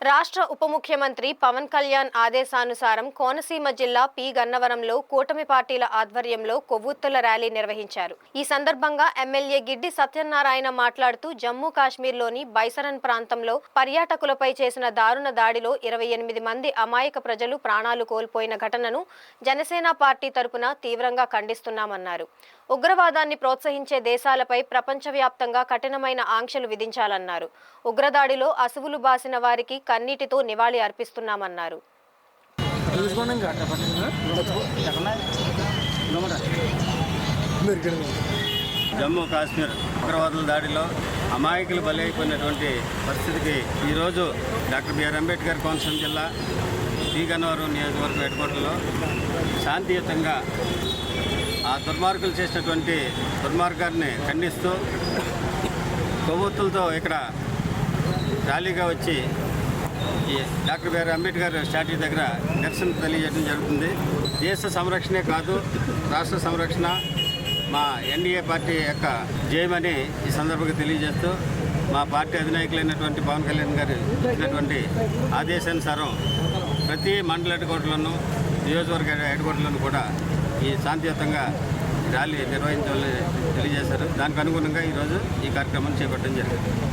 రాష్ట్ర ఉప ముఖ్యమంత్రి పవన్ కళ్యాణ్ ఆదేశానుసారం కోనసీమ జిల్లా పి గన్నవరంలో కూటమి పార్టీల ఆధ్వర్యంలో కొవ్వొత్తుల ర్యాలీ నిర్వహించారు. ఈ సందర్భంగా ఎమ్మెల్యే గిడ్డి సత్యనారాయణ మాట్లాడుతూ జమ్మూ కాశ్మీర్లోని బైసరన్ ప్రాంతంలో పర్యాటకులపై చేసిన దారుణ దాడిలో 28 మంది అమాయక ప్రజలు ప్రాణాలు కోల్పోయిన ఘటనను జనసేన పార్టీ తరపున తీవ్రంగా ఖండిస్తున్నామన్నారు. ఉగ్రవాదాన్ని ప్రోత్సహించే దేశాలపై ప్రపంచవ్యాప్తంగా కఠినమైన ఆంక్షలు విధించాలన్నారు. ఉగ్రదాడిలో అసువులు బాసిన వారికి కన్నీటితో నివాళి అర్పిస్తున్నామన్నారు. జమ్మూ కాశ్మీర్ ఉగ్రవాదుల దాడిలో అమాయకులు బలైపోయినటువంటి పరిస్థితికి ఈరోజు డాక్టర్ బిఆర్ అంబేద్కర్ కోనసీమ జిల్లా పి గన్నవరం నియోజకవర్గం హెడ్క్వార్టర్లో శాంతియుతంగా ఆ దుర్మార్గులు చేసినటువంటి దుర్మార్గాన్ని ఖండిస్తూ కొవ్వొత్తులతో ఇక్కడ ర్యాలీగా వచ్చి ఈ డాక్టర్ బిఆర్ అంబేద్కర్ స్టాట్యూ దగ్గర నిరసన తెలియజేయడం జరుగుతుంది. దేశ సంరక్షణే కాదు, రాష్ట్ర సంరక్షణ మా ఎన్డీఏ పార్టీ యొక్క జయమని ఈ సందర్భంగా తెలియజేస్తూ మా పార్టీ అధినాయకులైనటువంటి పవన్ కళ్యాణ్ గారు ఇచ్చినటువంటి ఆదేశానుసారం ప్రతి మండల హెడ్క్వార్టర్లను నియోజకవర్గ హెడ్క్వార్టర్లను కూడా ఈ శాంతియుతంగా ర్యాలీ నిర్వహించాలని తెలియజేశారు. దానికి అనుగుణంగా ఈరోజు ఈ కార్యక్రమాన్ని చేపట్టడం జరిగింది.